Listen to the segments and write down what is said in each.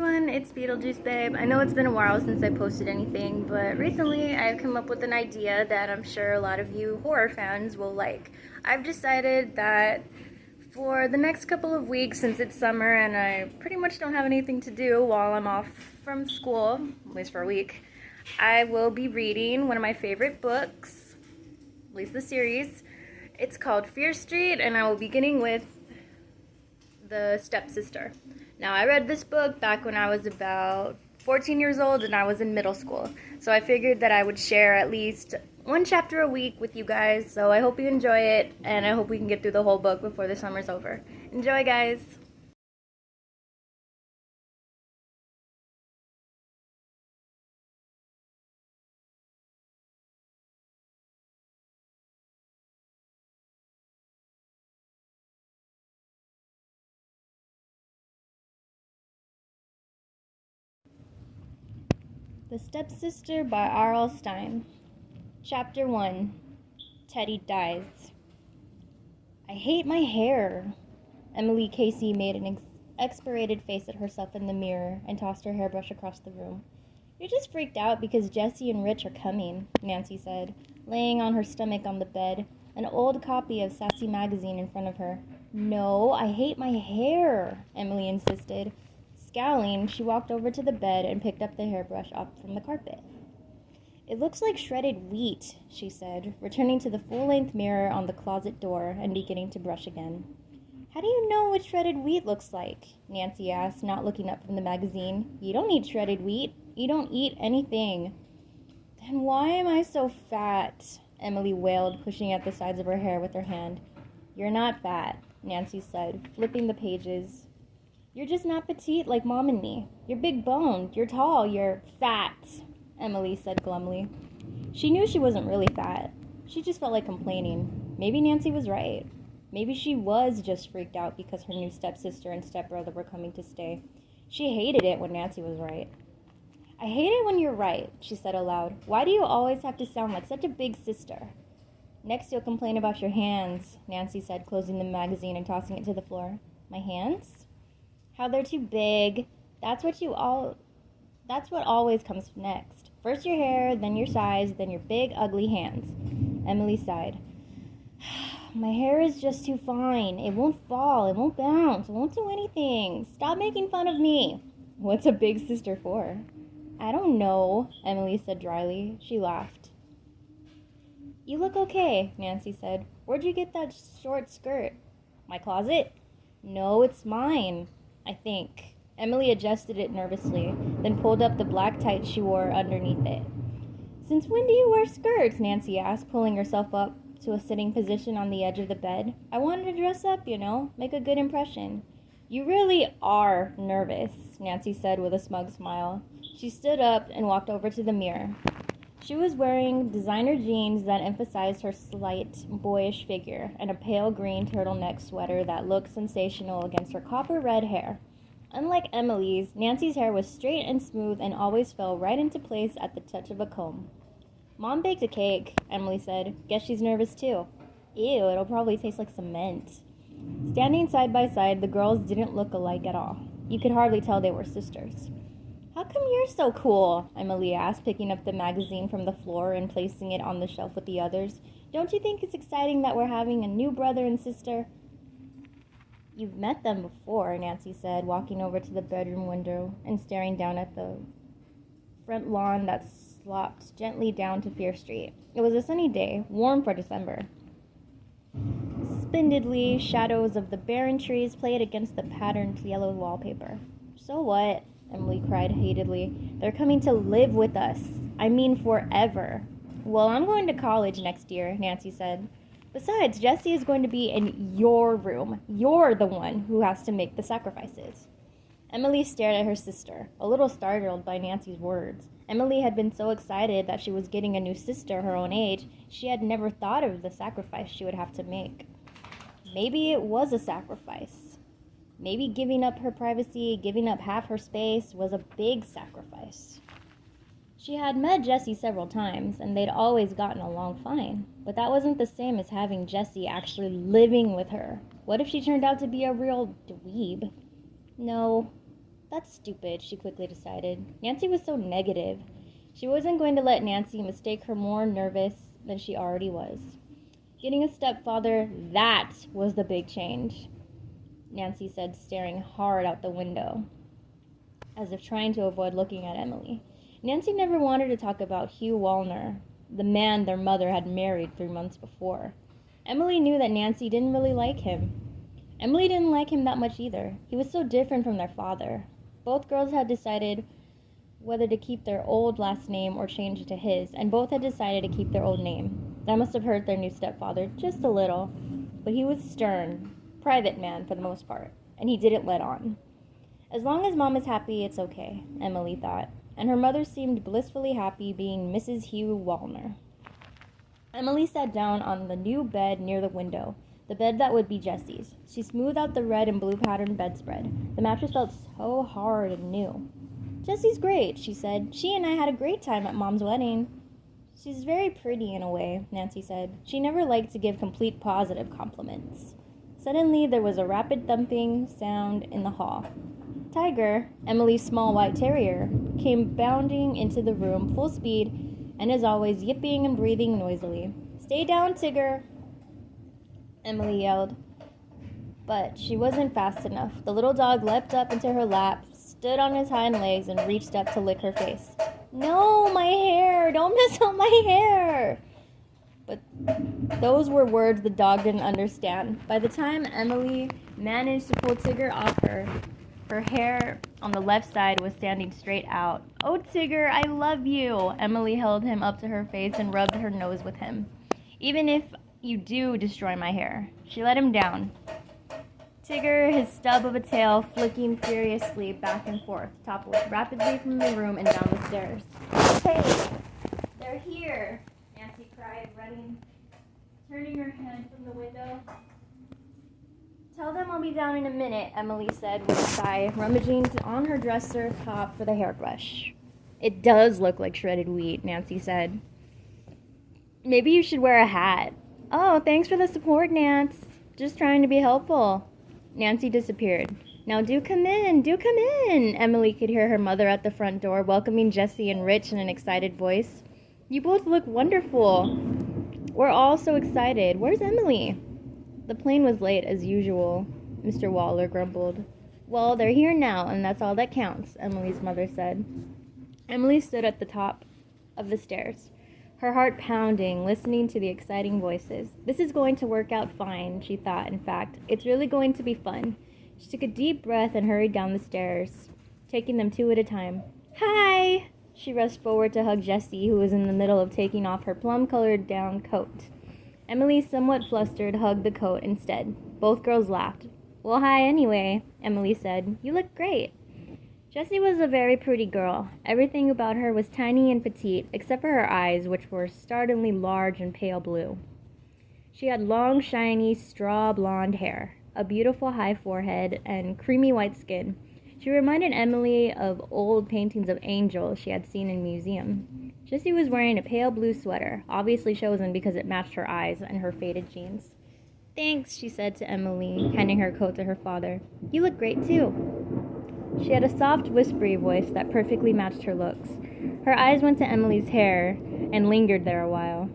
everyone, it's Beetlejuicebabe. I know it's been a while since I posted anything, but recently I've come up with an idea that I'm sure a lot of you horror fans will like. I've decided that for the next couple of weeks, since it's summer and I pretty much don't have anything to do while I'm off from school, at least for a week, I will be reading one of my favorite books, at least the series. It's called Fear Street, and I will be beginning with the Stepsister. Now, I read this book back when I was about 14 years old and I was in middle school. So I figured that I would share at least one chapter a week with you guys. So I hope you enjoy it, and I hope we can get through the whole book before the summer's over. Enjoy, guys! The Stepsister by R.L. Stine. Chapter 1. Teddy Dies. I hate my hair. Emily Casey made an exasperated face at herself in the mirror and tossed her hairbrush across the room. You're just freaked out because Jesse and Rich are coming, Nancy said, laying on her stomach on the bed, an old copy of Sassy magazine in front of her. No, I hate my hair, Emily insisted. Scowling, she walked over to the bed and picked up the hairbrush off from the carpet. It looks like shredded wheat, she said, returning to the full-length mirror on the closet door and beginning to brush again. How do you know what shredded wheat looks like? Nancy asked, not looking up from the magazine. You don't eat shredded wheat. You don't eat anything. Then why am I so fat? Emily wailed, pushing at the sides of her hair with her hand. You're not fat, Nancy said, flipping the pages. You're just not petite like Mom and me. You're big-boned. You're tall. You're fat, Emily said glumly. She knew she wasn't really fat. She just felt like complaining. Maybe Nancy was right. Maybe she was just freaked out because her new stepsister and stepbrother were coming to stay. She hated it when Nancy was right. I hate it when you're right, she said aloud. Why do you always have to sound like such a big sister? Next you'll complain about your hands, Nancy said, closing the magazine and tossing it to the floor. My hands? How they're too big. That's what always comes next. First your hair, then your size, then your big, ugly hands. Emily sighed. My hair is just too fine. It won't fall. It won't bounce. It won't do anything. Stop making fun of me. What's a big sister for? I don't know, Emily said dryly. She laughed. You look okay, Nancy said. Where'd you get that short skirt? My closet? No, it's mine, I think. Emily adjusted it nervously, then pulled up the black tights she wore underneath it. Since when do you wear skirts? Nancy asked, pulling herself up to a sitting position on the edge of the bed. I wanted to dress up, make a good impression. You really are nervous, Nancy said with a smug smile. She stood up and walked over to the mirror. She was wearing designer jeans that emphasized her slight, boyish figure, and a pale green turtleneck sweater that looked sensational against her copper-red hair. Unlike Emily's, Nancy's hair was straight and smooth and always fell right into place at the touch of a comb. Mom baked a cake, Emily said. Guess she's nervous too. Ew, it'll probably taste like cement. Standing side by side, the girls didn't look alike at all. You could hardly tell they were sisters. How come you're so cool? Emily asked, picking up the magazine from the floor and placing it on the shelf with the others. Don't you think it's exciting that we're having a new brother and sister? You've met them before, Nancy said, walking over to the bedroom window and staring down at the front lawn that sloped gently down to Fear Street. It was a sunny day, warm for December. Splendidly, shadows of the barren trees played against the patterned yellow wallpaper. So what? Emily cried hatedly. They're coming to live with us. I mean forever. Well, I'm going to college next year, Nancy said. Besides, Jesse is going to be in your room. You're the one who has to make the sacrifices. Emily stared at her sister, a little startled by Nancy's words. Emily had been so excited that she was getting a new sister her own age, she had never thought of the sacrifice she would have to make. Maybe it was a sacrifice. Maybe giving up her privacy, giving up half her space, was a big sacrifice. She had met Jesse several times, and they'd always gotten along fine. But that wasn't the same as having Jesse actually living with her. What if she turned out to be a real dweeb? No, That's stupid, she quickly decided. Nancy was so negative. She wasn't going to let Nancy mistake her more nervous than she already was. Getting a stepfather, that was the big change, Nancy said, staring hard out the window, as if trying to avoid looking at Emily. Nancy never wanted to talk about Hugh Wallner, the man their mother had married 3 months before. Emily knew that Nancy didn't really like him. Emily didn't like him that much either. He was so different from their father. Both girls had decided whether to keep their old last name or change it to his, and both had decided to keep their old name. That must have hurt their new stepfather just a little, but he was stern, private man for the most part, and he didn't let on. As long as Mom is happy, it's okay, Emily thought, and her mother seemed blissfully happy being Mrs. Hugh Wallner. Emily sat down on the new bed near the window, the bed that would be Jessie's. She smoothed out the red and blue patterned bedspread. The mattress felt so hard and new. "Jessie's great," she said. "She and I had a great time at Mom's wedding." "She's very pretty in a way," Nancy said. She never liked to give complete positive compliments. Suddenly, there was a rapid thumping sound in the hall. Tiger, Emily's small white terrier, came bounding into the room full speed and, as always, yipping and breathing noisily. "Stay down, Tigger," Emily yelled. But she wasn't fast enough. The little dog leapt up into her lap, stood on his hind legs, and reached up to lick her face. "No, my hair! Don't mess up my hair!" But those were words the dog didn't understand. By the time Emily managed to pull Tigger off her hair on the left side was standing straight out. "Oh, Tigger, I love you!" Emily held him up to her face and rubbed her nose with him. "Even if you do destroy my hair." She let him down. Tigger, his stub of a tail flicking furiously back and forth, toppled rapidly from the room and down the stairs. "Hey, they're here!" Nancy cried, running, turning her head from the window. "Tell them I'll be down in a minute," Emily said with a sigh, rummaging on her dresser top for the hairbrush. "It does look like shredded wheat," Nancy said. "Maybe you should wear a hat." "Oh, thanks for the support, Nance. Just trying to be helpful." Nancy disappeared. "Now do come in, do come in!" Emily could hear her mother at the front door welcoming Jessie and Rich in an excited voice. "You both look wonderful. We're all so excited. Where's Emily?" "The plane was late, as usual," Mr. Waller grumbled. "Well, they're here now, and that's all that counts," Emily's mother said. Emily stood at the top of the stairs, her heart pounding, listening to the exciting voices. This is going to work out fine, she thought. In fact, it's really going to be fun. She took a deep breath and hurried down the stairs, taking them 2 at a time. "Hi!" She rushed forward to hug Jessie, who was in the middle of taking off her plum-colored down coat. Emily, somewhat flustered, hugged the coat instead. Both girls laughed. "Well, hi anyway," Emily said. "You look great." Jessie was a very pretty girl. Everything about her was tiny and petite, except for her eyes, which were startlingly large and pale blue. She had long, shiny, straw blonde hair, a beautiful high forehead, and creamy white skin. She reminded Emily of old paintings of angels she had seen in a museum. Jessie was wearing a pale blue sweater, obviously chosen because it matched her eyes and her faded jeans. "Thanks," she said to Emily, handing her coat to her father. "You look great, too." She had a soft, whispery voice that perfectly matched her looks. Her eyes went to Emily's hair and lingered there a while.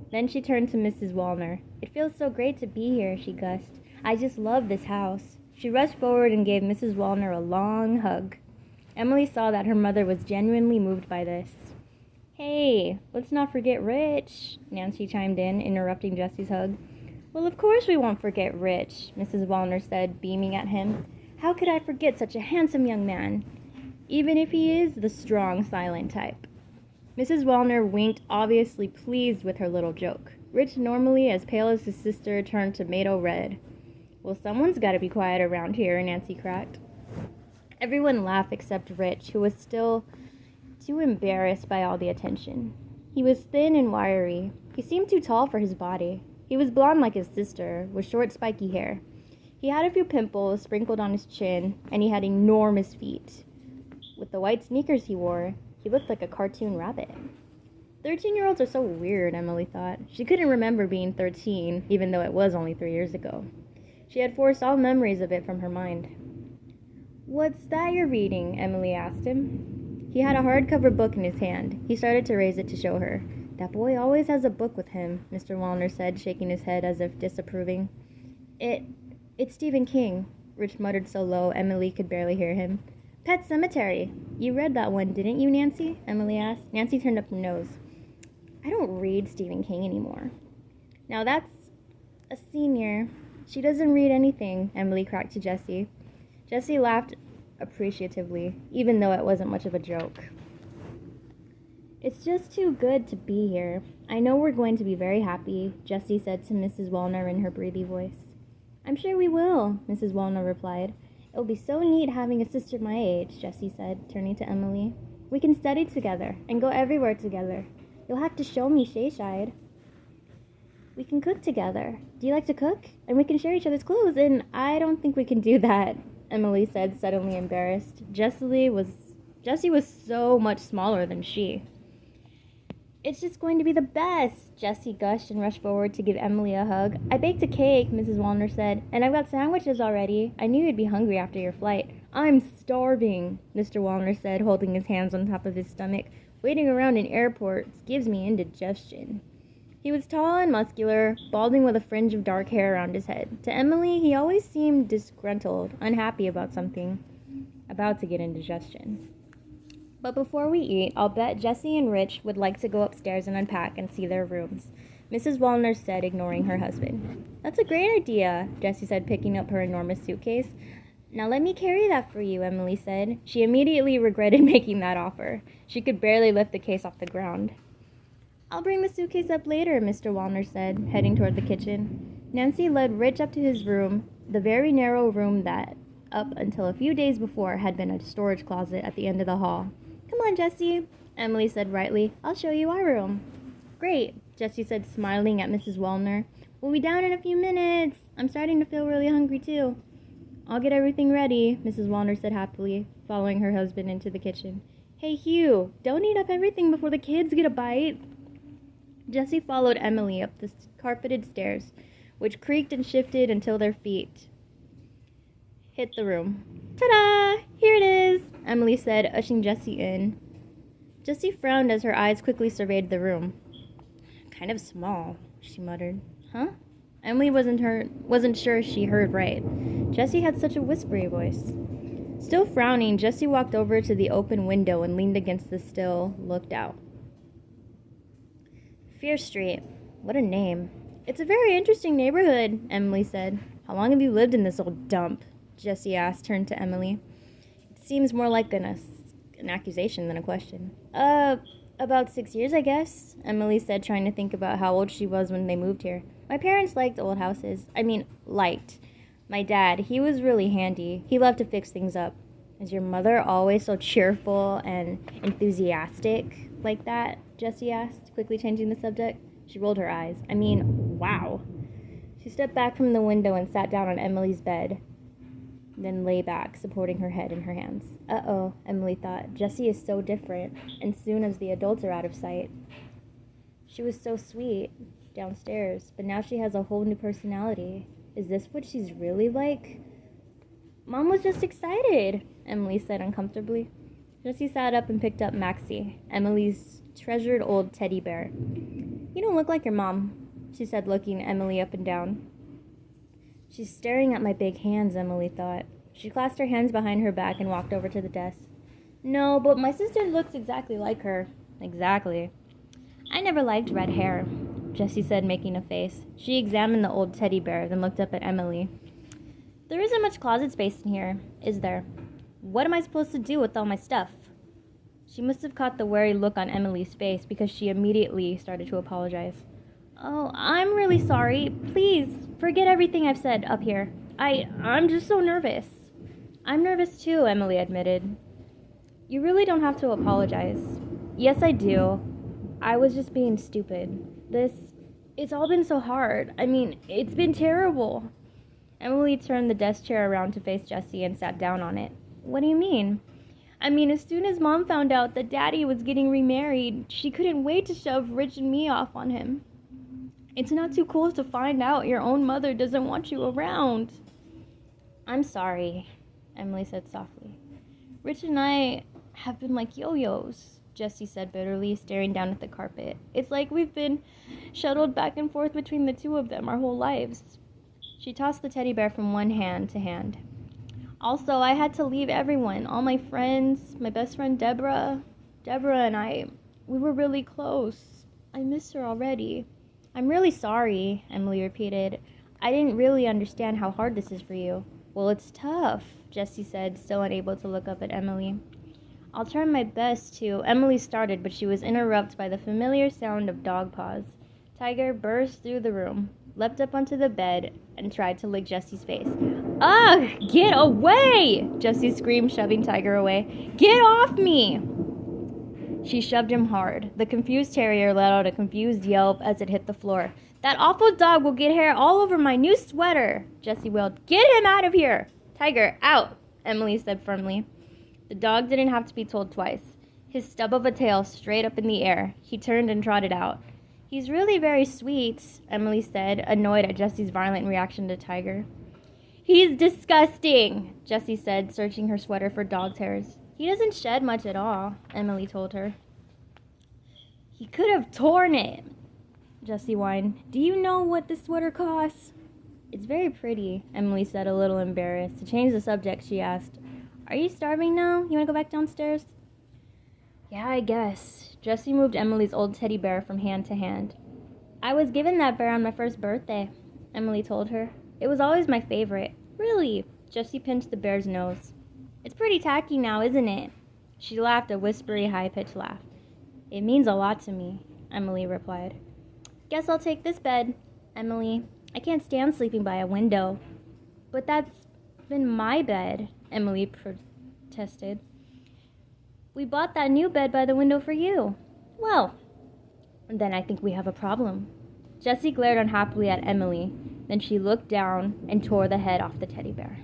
Then she turned to Mrs. Wallner. "It feels so great to be here," she guessed. "I just love this house." She rushed forward and gave Mrs. Wallner a long hug. Emily saw that her mother was genuinely moved by this. "Hey, let's not forget Rich," Nancy chimed in, interrupting Jessie's hug. "Well, of course we won't forget Rich," Mrs. Wallner said, beaming at him. "How could I forget such a handsome young man, even if he is the strong, silent type?" Mrs. Wallner winked, obviously pleased with her little joke. Rich, normally as pale as his sister, turned tomato red. "Well, someone's got to be quiet around here," Nancy cracked. Everyone laughed except Rich, who was still too embarrassed by all the attention. He was thin and wiry. He seemed too tall for his body. He was blonde like his sister, with short, spiky hair. He had a few pimples sprinkled on his chin, and he had enormous feet. With the white sneakers he wore, he looked like a cartoon rabbit. 13-year-olds are so weird, Emily thought. She couldn't remember being 13, even though it was only 3 years ago. She had forced all memories of it from her mind. "What's that you're reading?" Emily asked him. He had a hardcover book in his hand. He started to raise it to show her. "That boy always has a book with him," Mr. Wallner said, shaking his head as if disapproving. It's Stephen King," Rich muttered so low Emily could barely hear him. "Pet Sematary. You read that one, didn't you, Nancy?" Emily asked. Nancy turned up her nose. "I don't read Stephen King anymore." "Now that's a senior. She doesn't read anything," Emily cracked to Jessie. Jessie laughed appreciatively, even though it wasn't much of a joke. "It's just too good to be here. I know we're going to be very happy," Jessie said to Mrs. Wallner in her breathy voice. "I'm sure we will," Mrs. Wallner replied. "It'll be so neat having a sister my age," Jessie said, turning to Emily. "We can study together and go everywhere together. You'll have to show me Shayshide. We can cook together. Do you like to cook? And we can share each other's clothes, and I don't think we can do that," Emily said, suddenly embarrassed. Jessie was so much smaller than she. "It's just going to be the best," Jessie gushed and rushed forward to give Emily a hug. "I baked a cake," Mrs. Wallner said, "and I've got sandwiches already. I knew you'd be hungry after your flight." "I'm starving," Mr. Wallner said, holding his hands on top of his stomach. "Waiting around in airports gives me indigestion." He was tall and muscular, balding with a fringe of dark hair around his head. To Emily, he always seemed disgruntled, unhappy about something, about to get indigestion. "But before we eat, I'll bet Jessie and Rich would like to go upstairs and unpack and see their rooms," Mrs. Wallner said, ignoring her husband. "That's a great idea," Jessie said, picking up her enormous suitcase. "Now let me carry that for you," Emily said. She immediately regretted making that offer. She could barely lift the case off the ground. "I'll bring the suitcase up later," Mr. Wallner said, heading toward the kitchen. Nancy led Rich up to his room, the very narrow room that, up until a few days before, had been a storage closet at the end of the hall. "Come on, Jessie," Emily said brightly. "I'll show you our room." "Great," Jessie said, smiling at Mrs. Wallner. "We'll be down in a few minutes. I'm starting to feel really hungry, too." "I'll get everything ready," Mrs. Wallner said happily, following her husband into the kitchen. "Hey, Hugh, don't eat up everything before the kids get a bite." Jessie followed Emily up the carpeted stairs, which creaked and shifted until their feet hit the room. "Ta-da! Here it is," Emily said, ushering Jessie in. Jessie frowned as her eyes quickly surveyed the room. "Kind of small," she muttered. "Huh?" Emily wasn't sure she heard right. Jessie had such a whispery voice. Still frowning, Jessie walked over to the open window and leaned against the sill, looked out. Fear Street. What a name. "It's a very interesting neighborhood," Emily said. "How long have you lived in this old dump?" Jessie asked, turned to Emily. It seems more like an accusation than a question. About 6 years, I guess," Emily said, trying to think about how old she was when they moved here. "My parents liked old houses. Liked. My dad, he was really handy. He loved to fix things up." "Is your mother always so cheerful and enthusiastic like that?" Jessie asked, quickly changing the subject. She rolled her eyes. Wow. She stepped back from the window and sat down on Emily's bed, then lay back, supporting her head in her hands. Uh-oh, Emily thought. Jessie is so different, and soon as the adults are out of sight. She was so sweet downstairs, but now she has a whole new personality. Is this what she's really like? "Mom was just excited," Emily said uncomfortably. Jessie sat up and picked up Maxie, Emily's treasured old teddy bear. "You don't look like your mom," she said, looking Emily up and down. She's staring at my big hands, Emily thought. She clasped her hands behind her back and walked over to the desk. "No, but my sister looks exactly like her." "Exactly." "I never liked red hair," Jessie said, making a face. She examined the old teddy bear, then looked up at Emily. "There isn't much closet space in here, is there? What am I supposed to do with all my stuff?" She must have caught the wary look on Emily's face because she immediately started to apologize. "Oh, I'm really sorry. Please, forget everything I've said up here. I'm just so nervous." "I'm nervous too," Emily admitted. "You really don't have to apologize." "Yes, I do. I was just being stupid. It's all been so hard. It's been terrible." Emily turned the desk chair around to face Jessie and sat down on it. "What do you mean?" As soon as Mom found out that Daddy was getting remarried, she couldn't wait to shove Rich and me off on him. It's not too cool to find out your own mother doesn't want you around." "I'm sorry." Emily said softly. Rich and I have been like yo-yos, Jessie said bitterly, staring down at the carpet. It's like we've been shuttled back and forth between the two of them our whole lives. She tossed the teddy bear from one hand to hand. Also, I had to leave everyone, all my friends, my best friend Deborah. Deborah and I, we were really close. I miss her already. I'm really sorry, Emily repeated. I didn't really understand how hard this is for you. Well, it's tough, Jessie said, still unable to look up at Emily. I'll try my best to... Emily started, but she was interrupted by the familiar sound of dog paws. Tiger burst through the room, leapt up onto the bed, and tried to lick Jessie's face. Ugh! Get away! Jessie screamed, shoving Tiger away. Get off me! She shoved him hard. The confused terrier let out a confused yelp as it hit the floor. That awful dog will get hair all over my new sweater, Jessie wailed. Get him out of here! Tiger, out, Emily said firmly. The dog didn't have to be told twice. His stub of a tail straight up in the air. He turned and trotted out. He's really very sweet, Emily said, annoyed at Jessie's violent reaction to Tiger. He's disgusting, Jessie said, searching her sweater for dog's hairs. He doesn't shed much at all, Emily told her. He could have torn it, Jessie whined. Do you know what this sweater costs? It's very pretty, Emily said, a little embarrassed. To change the subject, she asked, Are you starving now? You want to go back downstairs? Yeah, I guess. Jessie moved Emily's old teddy bear from hand to hand. I was given that bear on my first birthday, Emily told her. It was always my favorite. Really? Jessie pinched the bear's nose. It's pretty tacky now, isn't it? She laughed a whispery, high-pitched laugh. It means a lot to me, Emily replied. Guess I'll take this bed, Emily. I can't stand sleeping by a window. But that's been my bed, Emily protested. We bought that new bed by the window for you. Well, then I think we have a problem. Jessie glared unhappily at Emily. Then she looked down and tore the head off the teddy bear.